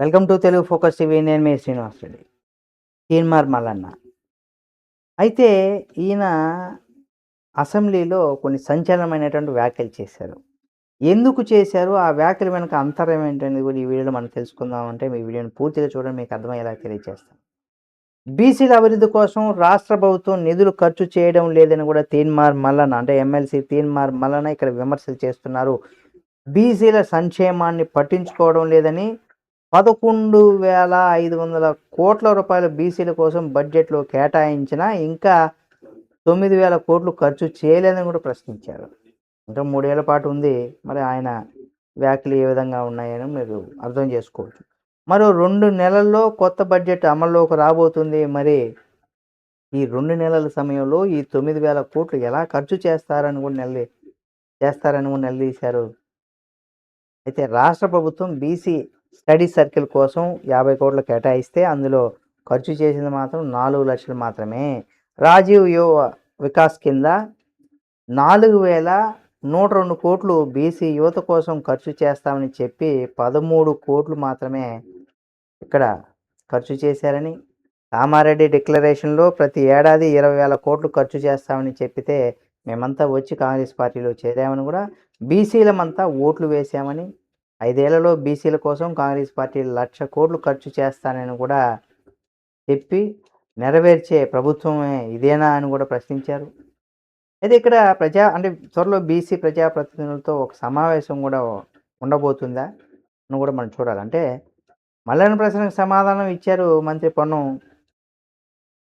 Welcome to Telugu focus TV. నేను మీ శ్రీనివాస్ రెడ్డి. తీన్మార్ మల్లన్న అయితే ఈయన అసెంబ్లీలో కొన్ని సంచలనమైనటువంటి వ్యాఖ్యలు చేశారు. ఎందుకు చేశారు? ఆ వ్యాఖ్యల వెనక అంతరం ఏంటనేది కూడా ఈ వీడియోలో మనం తెలుసుకుందామంటే మీ వీడియోని పూర్తిగా చూడండి, మీకు అర్థమయ్యేలా తెలియజేస్తాను. బీసీల అభివృద్ధి కోసం రాష్ట్ర ప్రభుత్వం నిధులు ఖర్చు చేయడం లేదని కూడా తీన్మార్ మల్లన్న అంటే ఎమ్మెల్సీ తీన్మార్ మల్లన్న ఇక్కడ విమర్శలు చేస్తున్నారు. బీసీల సంక్షేమాన్ని పట్టించుకోవడం లేదని 11,500 కోట్ల రూపాయలు బీసీల కోసం బడ్జెట్‌లో కేటాయించినా ఇంకా 9,000 కోట్లు ఖర్చు చేయలేదని కూడా ప్రశ్నించారు. ఇంకా 3 ఏళ్ల పాటు ఉంది. మరి ఆయన వ్యాఖ్యలు ఏ విధంగా ఉన్నాయని మీరు అర్థం చేసుకోవచ్చు. మరో 2 నెలల్లో కొత్త బడ్జెట్ అమల్లోకి రాబోతుంది. మరి ఈ 2 నెలల సమయంలో ఈ 9,000 కోట్లు ఎలా ఖర్చు చేస్తారని కూడా నిలదీశారు. అయితే రాష్ట్ర ప్రభుత్వం బీసీ స్టడీ సర్కిల్ కోసం 50 కోట్లు కేటాయిస్తే అందులో ఖర్చు చేసింది మాత్రం 4 లక్షలు మాత్రమే. రాజీవ్ యువ వికాస్ కింద 4,102 కోట్లు బీసీ యువత కోసం ఖర్చు చేస్తామని చెప్పి 13 కోట్లు మాత్రమే ఇక్కడ ఖర్చు చేశారని, కామారెడ్డి డిక్లరేషన్లో ప్రతి ఏడాది 20,000 కోట్లు ఖర్చు చేస్తామని చెప్పితే మేమంతా వచ్చి కాంగ్రెస్ పార్టీలో చేరామని కూడా, బీసీలమంతా ఓట్లు వేశామని, 5 ఏళ్లలో బీసీల కోసం కాంగ్రెస్ పార్టీ 1,00,000 కోట్లు ఖర్చు చేస్తానని కూడా చెప్పి నెరవేర్చే ప్రభుత్వమే ఇదేనా అని కూడా ప్రశ్నించారు. అయితే ఇక్కడ అంటే త్వరలో బీసీ ప్రజాప్రతినిధులతో ఒక సమావేశం కూడా ఉండబోతుందా అని కూడా మనం చూడాలి. అంటే మల్లన్న ప్రశ్నకు సమాధానం ఇచ్చారు మంత్రి పొన్నం.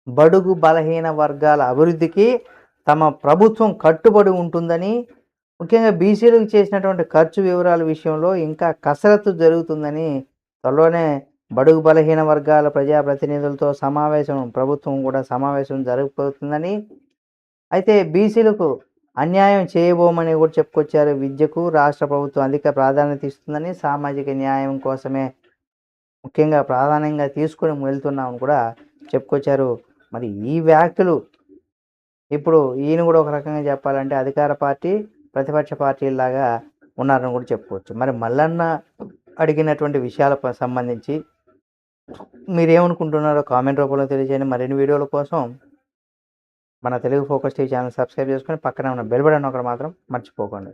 బడుగు బలహీన వర్గాల అభివృద్ధికి తమ ప్రభుత్వం కట్టుబడి ఉంటుందని, ముఖ్యంగా బీసీలకు చేసినటువంటి ఖర్చు వివరాల విషయంలో ఇంకా కసరత్తు జరుగుతుందని, త్వరలోనే బడుగు బలహీన వర్గాల ప్రజాప్రతినిధులతో ప్రభుత్వం కూడా సమావేశం జరగబోతుందని, అయితే బీసీలకు అన్యాయం చేయబోమని కూడా చెప్పుకొచ్చారు. విద్యకు రాష్ట్ర ప్రభుత్వం అధిక ప్రాధాన్యత ఇస్తుందని, సామాజిక న్యాయం కోసమే ముఖ్యంగా ప్రాధాన్యంగా తీసుకుని వెళ్తున్నామని కూడా చెప్పుకొచ్చారు. మరి ఈ వ్యాఖ్యలు ఇప్పుడు ఈయన కూడా ఒక రకంగా చెప్పాలంటే అధికార పార్టీ, ప్రతిపక్ష పార్టీలాగా ఉన్నారని కూడా చెప్పుకోవచ్చు. మరి మల్లన్న అడిగినటువంటి విషయాలకు సంబంధించి మీరేమనుకుంటున్నారో కామెంట్ రూపంలో తెలియజేయండి. మరిన్ని వీడియోల కోసం మన Telugu focus TV channel subscribe చేసుకొని పక్కనే ఉన్న బెల్ బటన్ ఒకటి మాత్రం మర్చిపోకండి.